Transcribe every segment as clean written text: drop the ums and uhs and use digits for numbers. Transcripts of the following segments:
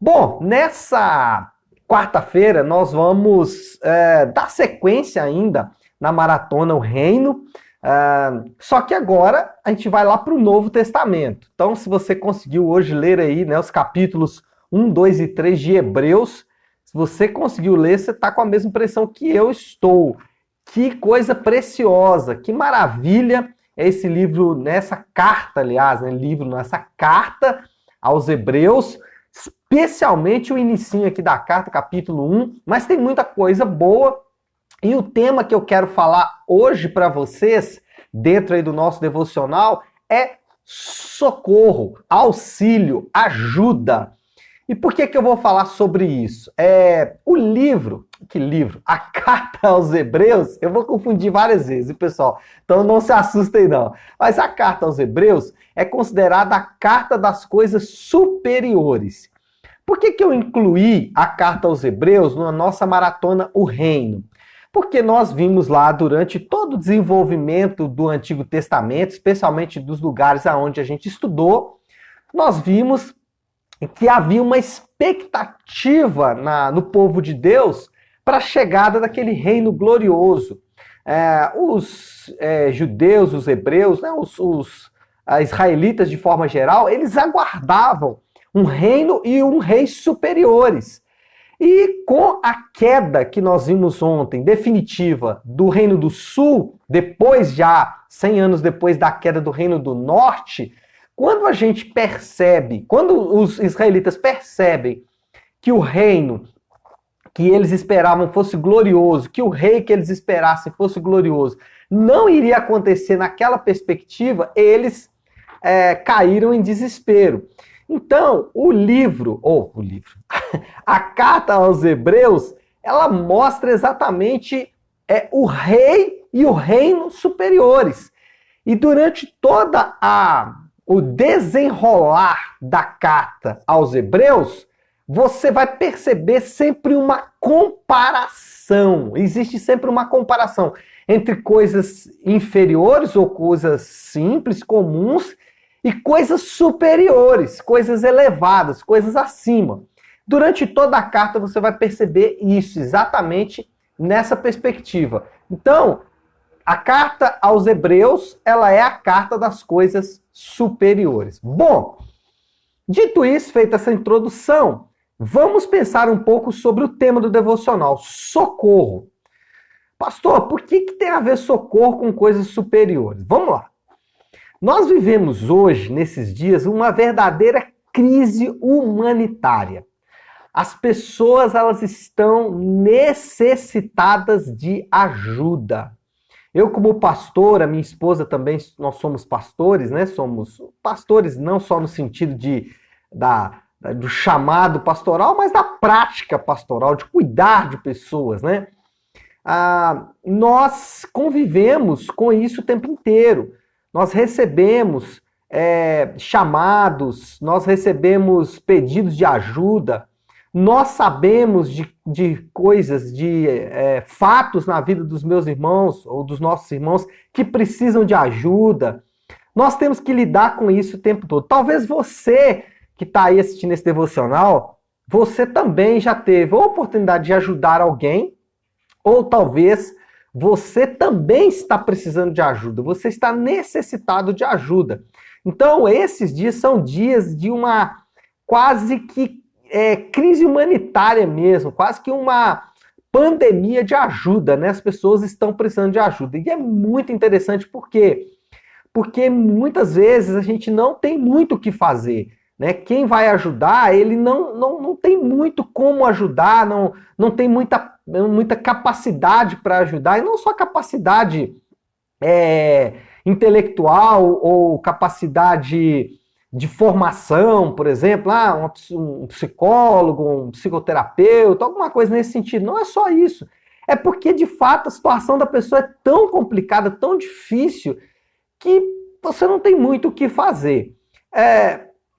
Bom, nessa quarta-feira nós vamos dar sequência ainda na maratona O Reino, só que agora a gente vai lá para o Novo Testamento. Então, se você conseguiu hoje ler aí, né, os capítulos 1, 2 e 3 de Hebreus, se você conseguiu ler, você está com a mesma impressão que eu estou. Que coisa preciosa, que maravilha é esse livro, nessa carta, aliás, né, nessa carta aos Hebreus, especialmente o inicinho aqui da carta, capítulo 1, mas tem muita coisa boa. E o tema que eu quero falar hoje para vocês, dentro aí do nosso devocional, é socorro, auxílio, ajuda. E por que eu vou falar sobre isso? O livro, a carta aos Hebreus, eu vou confundir várias vezes, pessoal, então não se assustem não. Mas a carta aos Hebreus é considerada a carta das coisas superiores. Por que eu incluí a carta aos Hebreus na nossa maratona O Reino? Porque nós vimos lá durante todo o desenvolvimento do Antigo Testamento, especialmente dos lugares aonde a gente estudou, nós vimos que havia uma expectativa no povo de Deus para a chegada daquele reino glorioso. Os judeus, os hebreus, né, os israelitas de forma geral, eles aguardavam um reino e um rei superiores. E com a queda que nós vimos ontem, definitiva, do Reino do Sul, depois já, 100 anos depois da queda do Reino do Norte, quando a gente percebe, quando os israelitas percebem que o reino que eles esperavam fosse glorioso, que o rei que eles esperassem fosse glorioso, não iria acontecer naquela perspectiva, eles caíram em desespero. Então, a carta aos Hebreus, ela mostra exatamente o rei e o reino superiores. E durante toda o desenrolar da carta aos Hebreus, você vai perceber sempre uma comparação. Existe sempre uma comparação entre coisas inferiores ou coisas simples, comuns, e coisas superiores, coisas elevadas, coisas acima. Durante toda a carta você vai perceber isso, exatamente nessa perspectiva. Então, a carta aos Hebreus, ela é a carta das coisas superiores. Bom, dito isso, feita essa introdução, vamos pensar um pouco sobre o tema do devocional, socorro. Pastor, por que tem a ver socorro com coisas superiores? Vamos lá. Nós vivemos hoje, nesses dias, uma verdadeira crise humanitária. As pessoas, elas estão necessitadas de ajuda. Eu, como pastor, a minha esposa também, nós somos pastores, né? Somos pastores não só no sentido do chamado pastoral, mas da prática pastoral, de cuidar de pessoas, né? Nós convivemos com isso o tempo inteiro. Nós recebemos chamados, nós recebemos pedidos de ajuda, nós sabemos de coisas, de fatos na vida dos meus irmãos ou dos nossos irmãos que precisam de ajuda. Nós temos que lidar com isso o tempo todo. Talvez você que está aí assistindo esse devocional, você também já teve a oportunidade de ajudar alguém, ou talvez você também está precisando de ajuda, você está necessitado de ajuda. Então, esses dias são dias de uma quase que crise humanitária mesmo, quase que uma pandemia de ajuda, né? As pessoas estão precisando de ajuda. E é muito interessante porque muitas vezes a gente não tem muito o que fazer, né? Quem vai ajudar, ele não tem muito como ajudar, não tem muita capacidade para ajudar, e não só capacidade intelectual ou capacidade de formação, por exemplo, um psicólogo, um psicoterapeuta, alguma coisa nesse sentido. Não é só isso. É porque, de fato, a situação da pessoa é tão complicada, tão difícil, que você não tem muito o que fazer.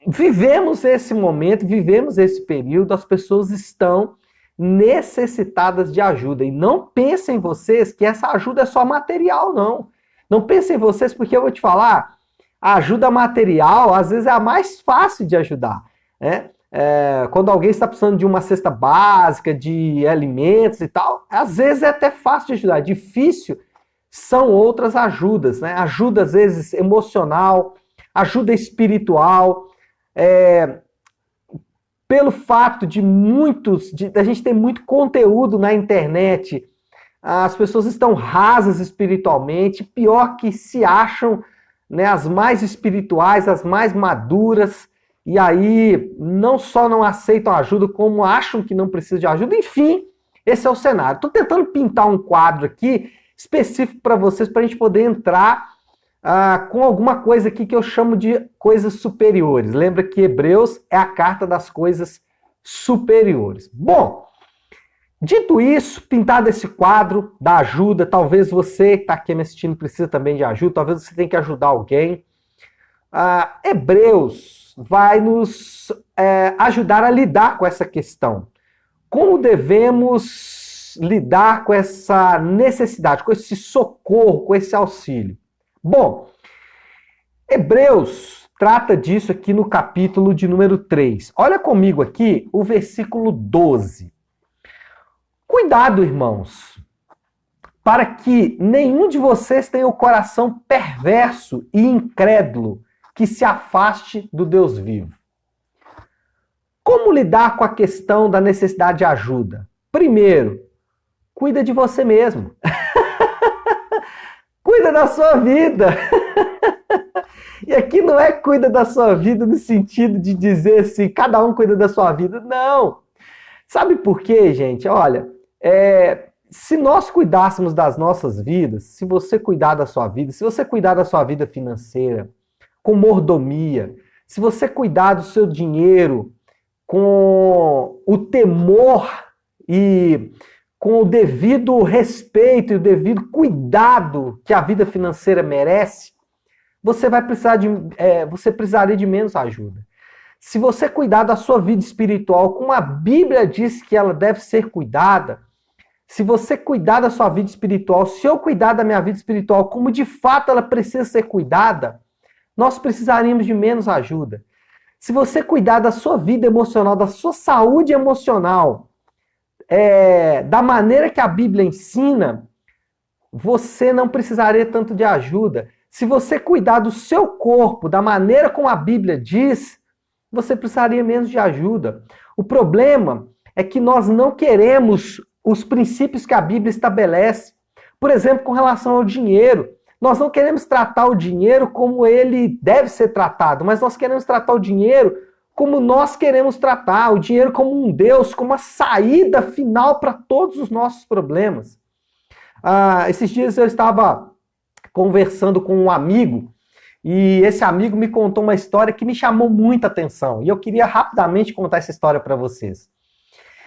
Vivemos esse momento, vivemos esse período, as pessoas estão necessitadas de ajuda. E não pensem vocês que essa ajuda é só material, não. Não pensem vocês, porque eu vou te falar, a ajuda material, às vezes, é a mais fácil de ajudar, né? Quando alguém está precisando de uma cesta básica, de alimentos e tal, às vezes é até fácil de ajudar. Difícil são outras ajudas, né? Ajuda, às vezes, emocional, ajuda espiritual. Pelo fato de a gente ter muito conteúdo na internet, as pessoas estão rasas espiritualmente, pior que se acham, né, as mais espirituais, as mais maduras, e aí não só não aceitam ajuda, como acham que não precisam de ajuda. Enfim, esse é o cenário. Estou tentando pintar um quadro aqui específico para vocês, para a gente poder entrar com alguma coisa aqui que eu chamo de coisas superiores. Lembra que Hebreus é a carta das coisas superiores. Bom, dito isso, pintado esse quadro da ajuda, talvez você que está aqui me assistindo precisa também de ajuda, talvez você tenha que ajudar alguém. Hebreus vai nos ajudar a lidar com essa questão. Como devemos lidar com essa necessidade, com esse socorro, com esse auxílio? Bom, Hebreus trata disso aqui no capítulo de número 3. Olha comigo aqui o versículo 12. Cuidado, irmãos, para que nenhum de vocês tenha o coração perverso e incrédulo que se afaste do Deus vivo. Como lidar com a questão da necessidade de ajuda? Primeiro, cuida de você mesmo. Cuida da sua vida. E aqui não é cuida da sua vida no sentido de dizer assim, cada um cuida da sua vida. Não. Sabe por quê, gente? Olha, se nós cuidássemos das nossas vidas, se você cuidar da sua vida, se você cuidar da sua vida financeira, com mordomia, se você cuidar do seu dinheiro com o temor e com o devido respeito e o devido cuidado que a vida financeira merece, você precisaria de menos ajuda. Se você cuidar da sua vida espiritual como a Bíblia diz que ela deve ser cuidada, se você cuidar da sua vida espiritual, se eu cuidar da minha vida espiritual como de fato ela precisa ser cuidada, nós precisaríamos de menos ajuda. Se você cuidar da sua vida emocional, da sua saúde emocional, da maneira que a Bíblia ensina, você não precisaria tanto de ajuda. Se você cuidar do seu corpo da maneira como a Bíblia diz, você precisaria menos de ajuda. O problema é que nós não queremos os princípios que a Bíblia estabelece. Por exemplo, com relação ao dinheiro. Nós não queremos tratar o dinheiro como ele deve ser tratado, mas nós queremos tratar o dinheiro como nós queremos tratar, o dinheiro como um Deus, como a saída final para todos os nossos problemas. Esses dias eu estava conversando com um amigo e esse amigo me contou uma história que me chamou muita atenção e eu queria rapidamente contar essa história para vocês.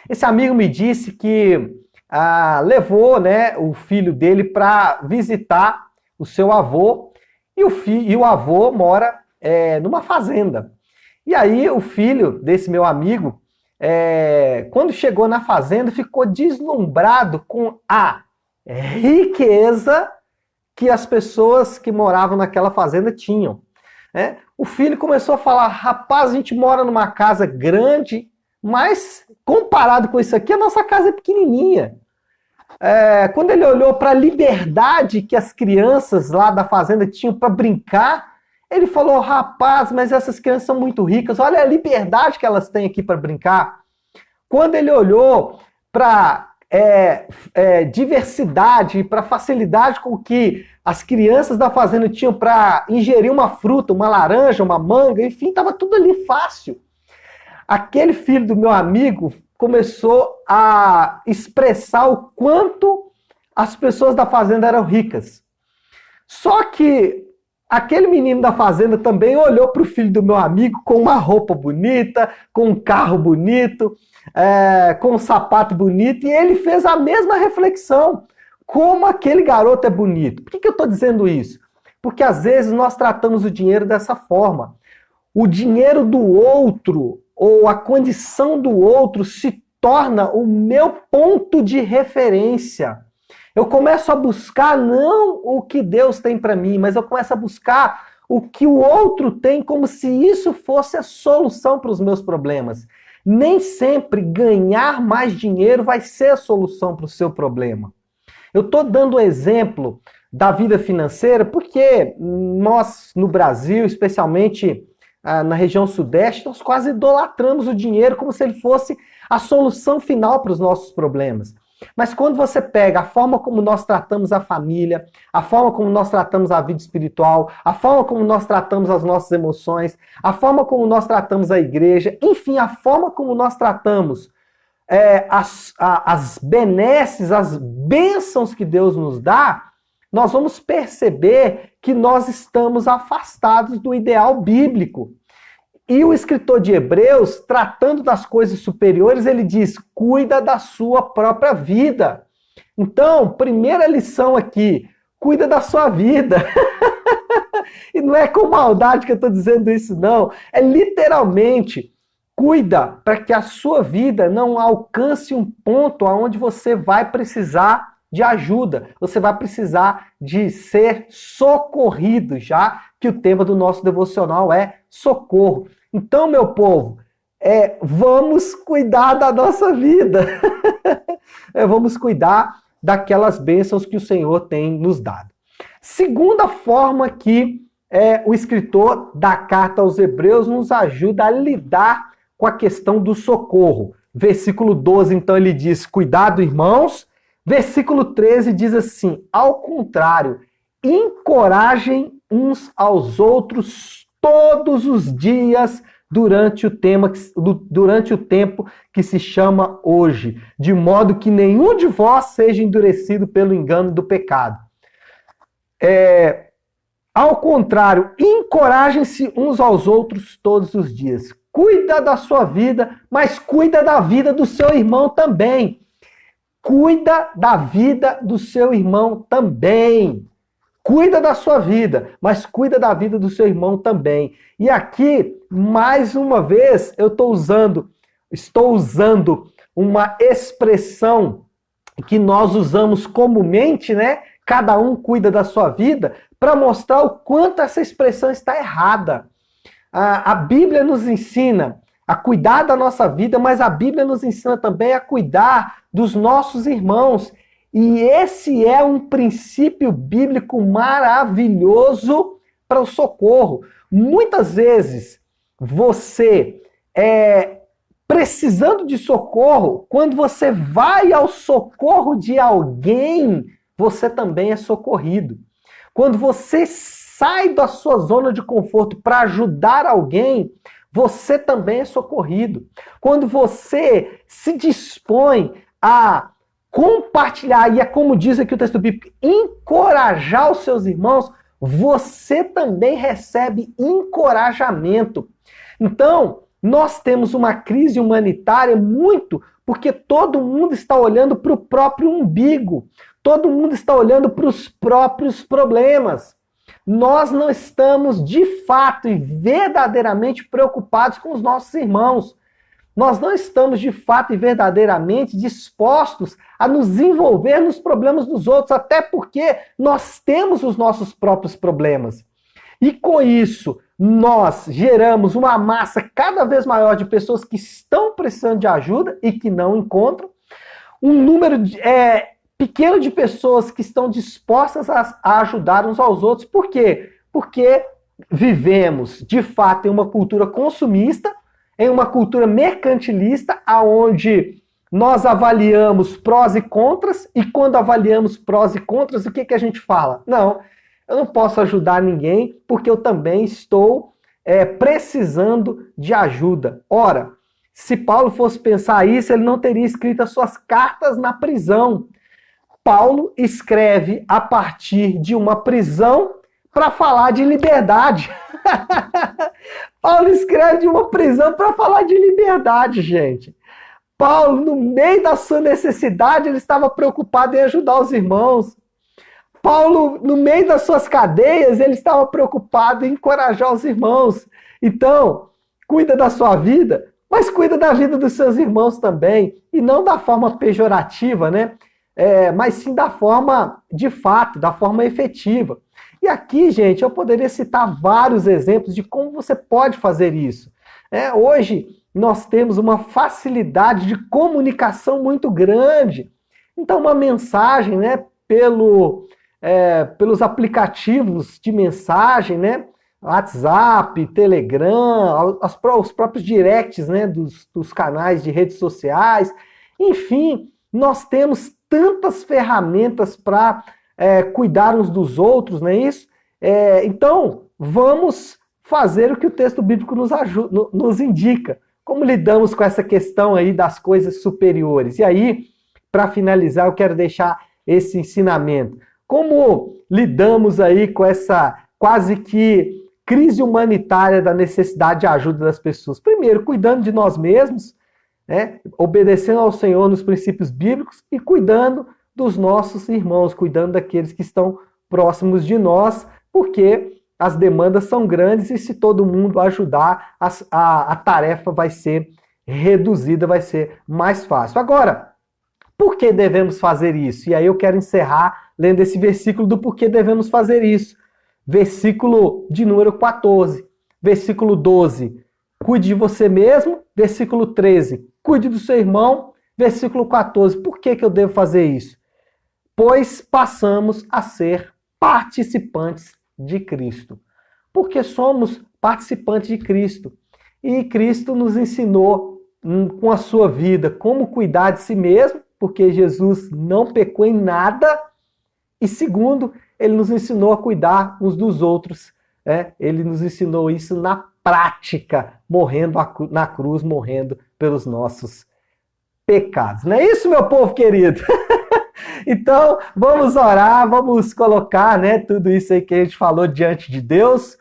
Esse amigo me disse que levou, né, o filho dele para visitar o seu avô e o avô mora numa fazenda. E aí o filho desse meu amigo, quando chegou na fazenda, ficou deslumbrado com a riqueza que as pessoas que moravam naquela fazenda tinham. O filho começou a falar, rapaz, a gente mora numa casa grande, mas comparado com isso aqui, a nossa casa é pequenininha. Quando ele olhou para a liberdade que as crianças lá da fazenda tinham para brincar, ele falou, rapaz, mas essas crianças são muito ricas, olha a liberdade que elas têm aqui para brincar. Quando ele olhou para diversidade, para facilidade com que as crianças da fazenda tinham para ingerir uma fruta, uma laranja, uma manga, enfim, estava tudo ali fácil. Aquele filho do meu amigo começou a expressar o quanto as pessoas da fazenda eram ricas. Só que aquele menino da fazenda também olhou para o filho do meu amigo com uma roupa bonita, com um carro bonito, com um sapato bonito, e ele fez a mesma reflexão. Como aquele garoto é bonito. Por que eu estou dizendo isso? Porque às vezes nós tratamos o dinheiro dessa forma. O dinheiro do outro, ou a condição do outro, se torna o meu ponto de referência. Eu começo a buscar não o que Deus tem para mim, mas eu começo a buscar o que o outro tem como se isso fosse a solução para os meus problemas. Nem sempre ganhar mais dinheiro vai ser a solução para o seu problema. Eu estou dando um exemplo da vida financeira porque nós, no Brasil, especialmente na região sudeste, nós quase idolatramos o dinheiro como se ele fosse a solução final para os nossos problemas. Mas quando você pega a forma como nós tratamos a família, a forma como nós tratamos a vida espiritual, a forma como nós tratamos as nossas emoções, a forma como nós tratamos a igreja, enfim, a forma como nós tratamos as benesses, as bênçãos que Deus nos dá, nós vamos perceber que nós estamos afastados do ideal bíblico. E o escritor de Hebreus, tratando das coisas superiores, ele diz, cuida da sua própria vida. Então, primeira lição aqui, cuida da sua vida. E não é com maldade que eu estou dizendo isso, não. É literalmente, cuida para que a sua vida não alcance um ponto onde você vai precisar de ajuda. Você vai precisar de ser socorrido, já que o tema do nosso devocional é socorro. Então, meu povo, vamos cuidar da nossa vida. Vamos cuidar daquelas bênçãos que o Senhor tem nos dado. Segunda forma que o escritor da carta aos Hebreus nos ajuda a lidar com a questão do socorro. Versículo 12, então, ele diz, cuidado, irmãos. Versículo 13 diz assim, ao contrário, encorajem uns aos outros todos os dias durante o tempo que se chama hoje, de modo que nenhum de vós seja endurecido pelo engano do pecado. Ao contrário, encorajem-se uns aos outros todos os dias. Cuida da sua vida, mas cuida da vida do seu irmão também. Cuida da vida do seu irmão também. Cuida da sua vida, mas cuida da vida do seu irmão também. E aqui, mais uma vez, eu estou usando uma expressão que nós usamos comumente, né? Cada um cuida da sua vida, para mostrar o quanto essa expressão está errada. A Bíblia nos ensina a cuidar da nossa vida, mas a Bíblia nos ensina também a cuidar dos nossos irmãos. E esse é um princípio bíblico maravilhoso para o socorro. Muitas vezes você precisando de socorro, quando você vai ao socorro de alguém, você também é socorrido. Quando você sai da sua zona de conforto para ajudar alguém, você também é socorrido. Quando você se dispõe a compartilhar, e é como diz aqui o texto bíblico, encorajar os seus irmãos, você também recebe encorajamento. Então, nós temos uma crise humanitária muito porque todo mundo está olhando para o próprio umbigo, todo mundo está olhando para os próprios problemas. Nós não estamos de fato e verdadeiramente preocupados com os nossos irmãos. Nós não estamos de fato e verdadeiramente dispostos a nos envolver nos problemas dos outros, até porque nós temos os nossos próprios problemas. E com isso, nós geramos uma massa cada vez maior de pessoas que estão precisando de ajuda e que não encontram, um número pequeno de pessoas que estão dispostas a ajudar uns aos outros. Por quê? Porque vivemos, de fato, em uma cultura consumista, em uma cultura mercantilista, onde nós avaliamos prós e contras, e quando avaliamos prós e contras, o que a gente fala? Não, eu não posso ajudar ninguém porque eu também estou precisando de ajuda. Ora, se Paulo fosse pensar isso, ele não teria escrito as suas cartas na prisão. Paulo escreve a partir de uma prisão para falar de liberdade. Paulo escreve de uma prisão para falar de liberdade, gente. Paulo, no meio da sua necessidade, ele estava preocupado em ajudar os irmãos. Paulo, no meio das suas cadeias, ele estava preocupado em encorajar os irmãos. Então, cuida da sua vida, mas cuida da vida dos seus irmãos também. E não da forma pejorativa, né? Mas sim da forma de fato, da forma efetiva. E aqui, gente, eu poderia citar vários exemplos de como você pode fazer isso. Hoje, nós temos uma facilidade de comunicação muito grande. Então, uma mensagem, né, pelos aplicativos de mensagem, né, WhatsApp, Telegram, os próprios directs, né, dos canais de redes sociais. Enfim, nós temos tantas ferramentas para cuidar uns dos outros, não é isso? Então, vamos fazer o que o texto bíblico nos indica. Como lidamos com essa questão aí das coisas superiores? E aí, para finalizar, eu quero deixar esse ensinamento. Como lidamos aí com essa quase que crise humanitária da necessidade de ajuda das pessoas? Primeiro, cuidando de nós mesmos, obedecendo ao Senhor nos princípios bíblicos e cuidando dos nossos irmãos, cuidando daqueles que estão próximos de nós, porque as demandas são grandes e se todo mundo ajudar, a tarefa vai ser reduzida, vai ser mais fácil. Agora, por que devemos fazer isso? E aí eu quero encerrar lendo esse versículo do porquê devemos fazer isso. Versículo de número 14. Versículo 12. Cuide de você mesmo. Versículo 13. Cuide do seu irmão. Versículo 14. Por que eu devo fazer isso? Pois passamos a ser participantes de Cristo. Porque somos participantes de Cristo. E Cristo nos ensinou com a sua vida como cuidar de si mesmo, porque Jesus não pecou em nada. E segundo, ele nos ensinou a cuidar uns dos outros. Ele nos ensinou isso na prática, morrendo na cruz, morrendo pelos nossos pecados. Não é isso, meu povo querido? Então, vamos orar, vamos colocar, né, tudo isso aí que a gente falou diante de Deus,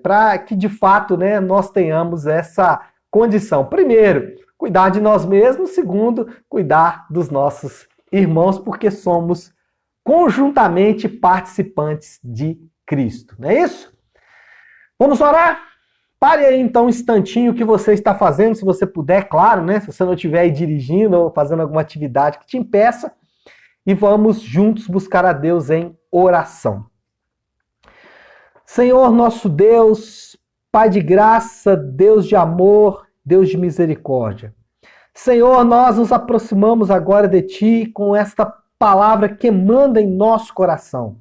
para que, de fato, né, nós tenhamos essa condição. Primeiro, cuidar de nós mesmos. Segundo, cuidar dos nossos irmãos, porque somos conjuntamente participantes de Cristo. Não é isso? Vamos orar? Pare aí então um instantinho o que você está fazendo, se você puder, claro, né? Se você não estiver aí dirigindo ou fazendo alguma atividade que te impeça, e vamos juntos buscar a Deus em oração. Senhor nosso Deus, Pai de graça, Deus de amor, Deus de misericórdia. Senhor, nós nos aproximamos agora de Ti com esta palavra que manda em nosso coração.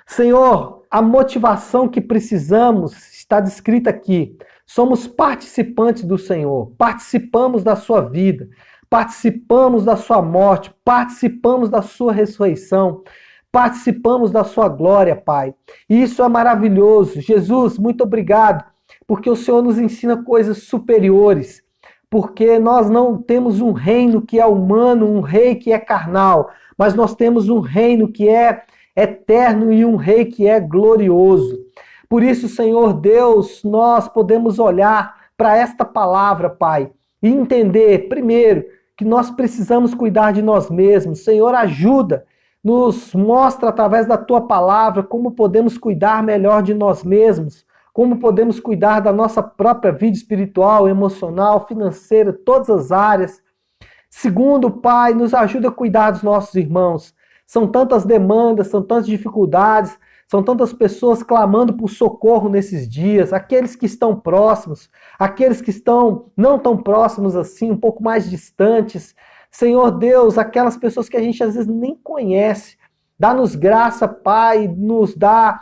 Senhor, a motivação que precisamos está descrita aqui. Somos participantes do Senhor, participamos da sua vida, participamos da sua morte, participamos da sua ressurreição, participamos da sua glória, Pai. E isso é maravilhoso. Jesus, muito obrigado, porque o Senhor nos ensina coisas superiores, porque nós não temos um reino que é humano, um rei que é carnal, mas nós temos um reino que é eterno e um rei que é glorioso. Por isso, Senhor Deus, nós podemos olhar para esta palavra, Pai, e entender, primeiro, que nós precisamos cuidar de nós mesmos. Senhor, ajuda, nos mostra através da Tua palavra como podemos cuidar melhor de nós mesmos, como podemos cuidar da nossa própria vida espiritual, emocional, financeira, todas as áreas. Segundo, Pai, nos ajuda a cuidar dos nossos irmãos. São tantas demandas, são tantas dificuldades, são tantas pessoas clamando por socorro nesses dias, aqueles que estão próximos, aqueles que estão não tão próximos assim, um pouco mais distantes. Senhor Deus, aquelas pessoas que a gente às vezes nem conhece. Dá-nos graça, Pai, nos dá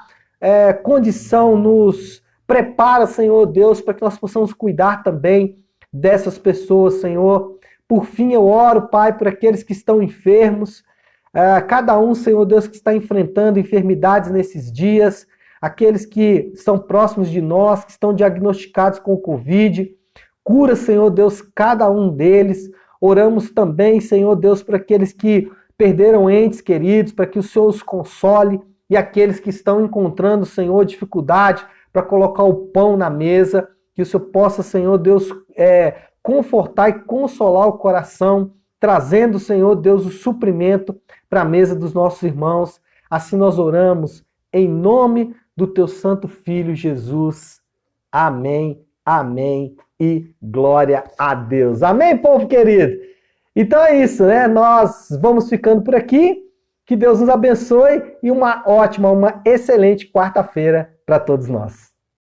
condição, nos prepara, Senhor Deus, para que nós possamos cuidar também dessas pessoas, Senhor. Por fim, eu oro, Pai, por aqueles que estão enfermos, cada um, Senhor Deus, que está enfrentando enfermidades nesses dias, aqueles que estão próximos de nós, que estão diagnosticados com o Covid. Cura, Senhor Deus, cada um deles. Oramos também, Senhor Deus, para aqueles que perderam entes queridos, para que o Senhor os console, e aqueles que estão encontrando, Senhor, dificuldade para colocar o pão na mesa, que o Senhor possa, Senhor Deus, confortar e consolar o coração, trazendo, Senhor Deus, o suprimento para a mesa dos nossos irmãos. Assim nós oramos, em nome do Teu Santo Filho, Jesus. Amém, amém e glória a Deus. Amém, povo querido? Então é isso, né? Nós vamos ficando por aqui Que Deus nos abençoe e uma ótima, uma excelente quarta-feira para todos nós.